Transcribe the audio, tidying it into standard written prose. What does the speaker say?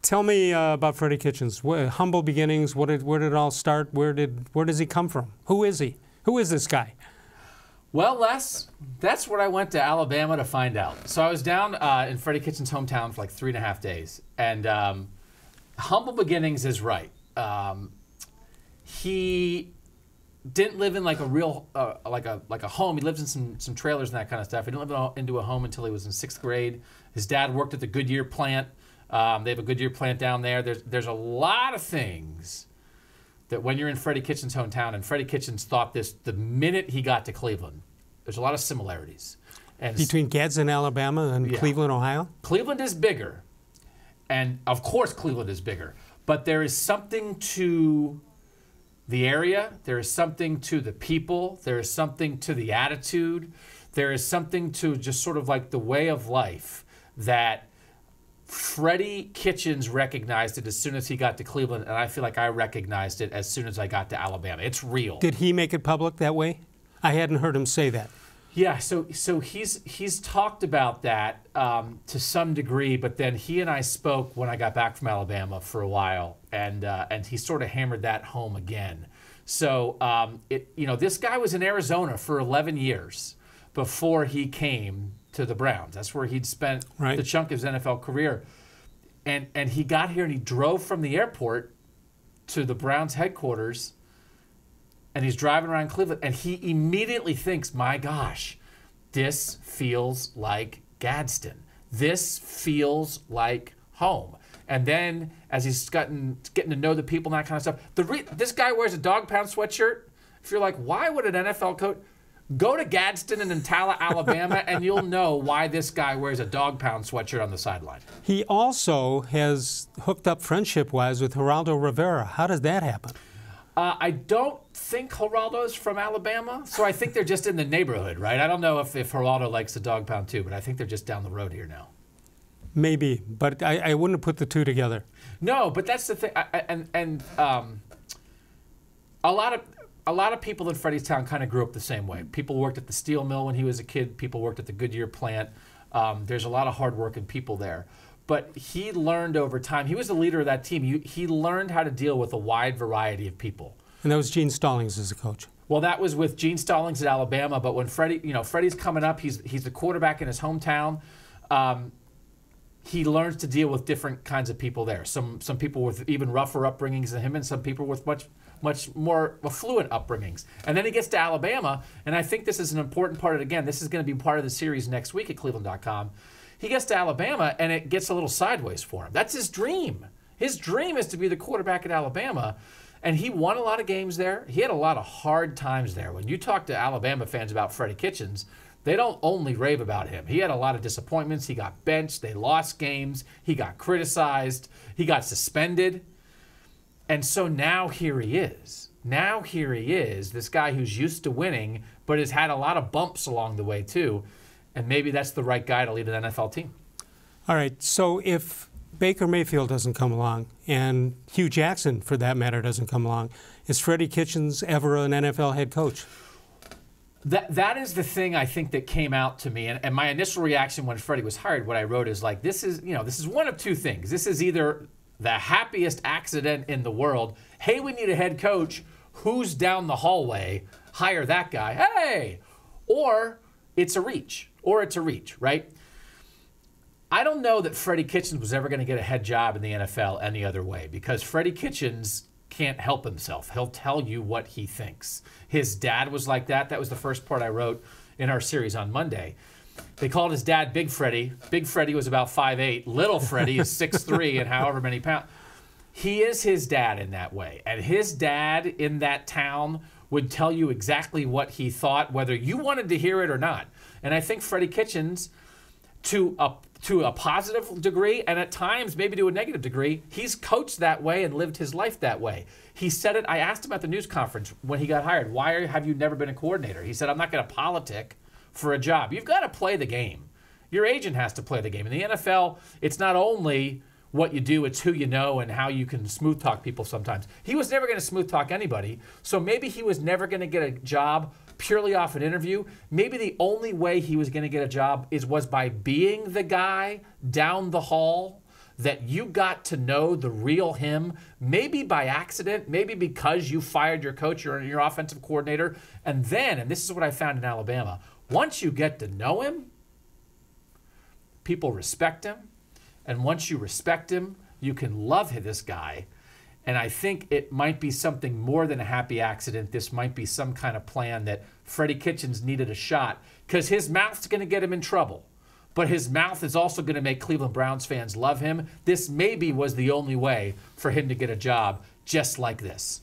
Tell me about Freddie Kitchens. Humble beginnings. Where did it all start? Where does he come from? Who is he? Who is this guy? Well, Les, that's what I went to Alabama to find out. So I was down in Freddie Kitchens' hometown for like 3.5 days, and humble beginnings is right. He didn't live in like a real like a home. He lived in some trailers and that kind of stuff. He didn't live into a home until he was in 6th grade. His dad worked at the Goodyear plant. They have a Goodyear plant down there. There's a lot of things that when you're in Freddie Kitchens' hometown, and Freddie Kitchens thought this the minute he got to Cleveland. There's a lot of similarities. And between Gadsden, Alabama, and yeah. Cleveland, Ohio? Cleveland is bigger, and of course Cleveland is bigger. But there is something to the area. There is something to the people. There is something to the attitude. There is something to just sort of like the way of life that Freddie Kitchens recognized it as soon as he got to Cleveland, and I feel like I recognized it as soon as I got to Alabama. It's real. Did he make it public that way? I hadn't heard him say that. Yeah, so he's talked about that to some degree, but then he and I spoke when I got back from Alabama for a while, and he sort of hammered that home again. So this guy was in Arizona for 11 years before he came to the Browns. That's where he'd spent the chunk of his NFL career. And he got here and he drove from the airport to the Browns headquarters, and he's driving around Cleveland, and he immediately thinks, my gosh, this feels like Gadsden. This feels like home. And then as he's getting to know the people and that kind of stuff, this guy wears a dog pound sweatshirt. If you're like, why would an NFL coach? Go to Gadsden and Intala, Alabama, and you'll know why this guy wears a dog pound sweatshirt on the sideline. He also has hooked up friendship-wise with Geraldo Rivera. How does that happen? I don't think Geraldo's from Alabama, so I think they're just in the neighborhood, right? I don't know if Geraldo likes the dog pound too, but I think they're just down the road here now. Maybe, but I wouldn't have put the two together. No, but that's the thing, a lot of people in Freddie's town kind of grew up the same way. People worked at the steel mill when he was a kid. People worked at the Goodyear plant. There's a lot of hardworking people there. But he learned over time. He was the leader of that team. He learned how to deal with a wide variety of people. And that was Gene Stallings as a coach. Well, that was with Gene Stallings at Alabama. But when Freddie's coming up, he's the quarterback in his hometown. He learns to deal with different kinds of people there. Some people with even rougher upbringings than him, and some people with much more affluent upbringings. And then he gets to Alabama, and I think this is an important part of it. Again, this is going to be part of the series next week at cleveland.com. He gets to Alabama, and it gets a little sideways for him. That's his dream. His dream is to be the quarterback at Alabama, and he won a lot of games there. He had a lot of hard times there. When you talk to Alabama fans about Freddie Kitchens, they don't only rave about him. He had a lot of disappointments. He got benched. They lost games. He got criticized. He got suspended. And so now here he is. Now here he is, this guy who's used to winning, but has had a lot of bumps along the way too. And maybe that's the right guy to lead an NFL team. All right, so if Baker Mayfield doesn't come along, and Hugh Jackson, for that matter, doesn't come along, is Freddie Kitchens ever an NFL head coach? That is the thing I think that came out to me, and my initial reaction when Freddie was hired, what I wrote is like, this is one of two things. This is either the happiest accident in the world. Hey, we need a head coach. Who's down the hallway? Hire that guy. Hey! Or it's a reach. Right? I don't know that Freddie Kitchens was ever going to get a head job in the NFL any other way, because Freddie Kitchens can't help himself. He'll tell you what he thinks. His dad was like that. That was the first part I wrote in our series on Monday. They called his dad Big Freddie. Big Freddie was about 5'8". Little Freddie is 6'3" and however many pounds. He is his dad in that way. And his dad in that town would tell you exactly what he thought, whether you wanted to hear it or not. And I think Freddie Kitchens, to a positive degree, and at times maybe to a negative degree, he's coached that way and lived his life that way. He said it, I asked him at the news conference when he got hired, why have you never been a coordinator? He said, I'm not going to politic for a job. You've got to play the game. Your agent has to play the game. In the NFL, it's not only what you do, it's who you know and how you can smooth talk people sometimes. He was never going to smooth talk anybody, so maybe he was never going to get a job purely off an interview. Maybe the only way he was going to get a job was by being the guy down the hall that you got to know the real him, maybe by accident, maybe because you fired your coach or your offensive coordinator. And then, and this is what I found in Alabama, once you get to know him, people respect him. And once you respect him, you can love this guy. And I think it might be something more than a happy accident. This might be some kind of plan that Freddie Kitchens needed a shot because his mouth's going to get him in trouble. But his mouth is also going to make Cleveland Browns fans love him. This maybe was the only way for him to get a job just like this.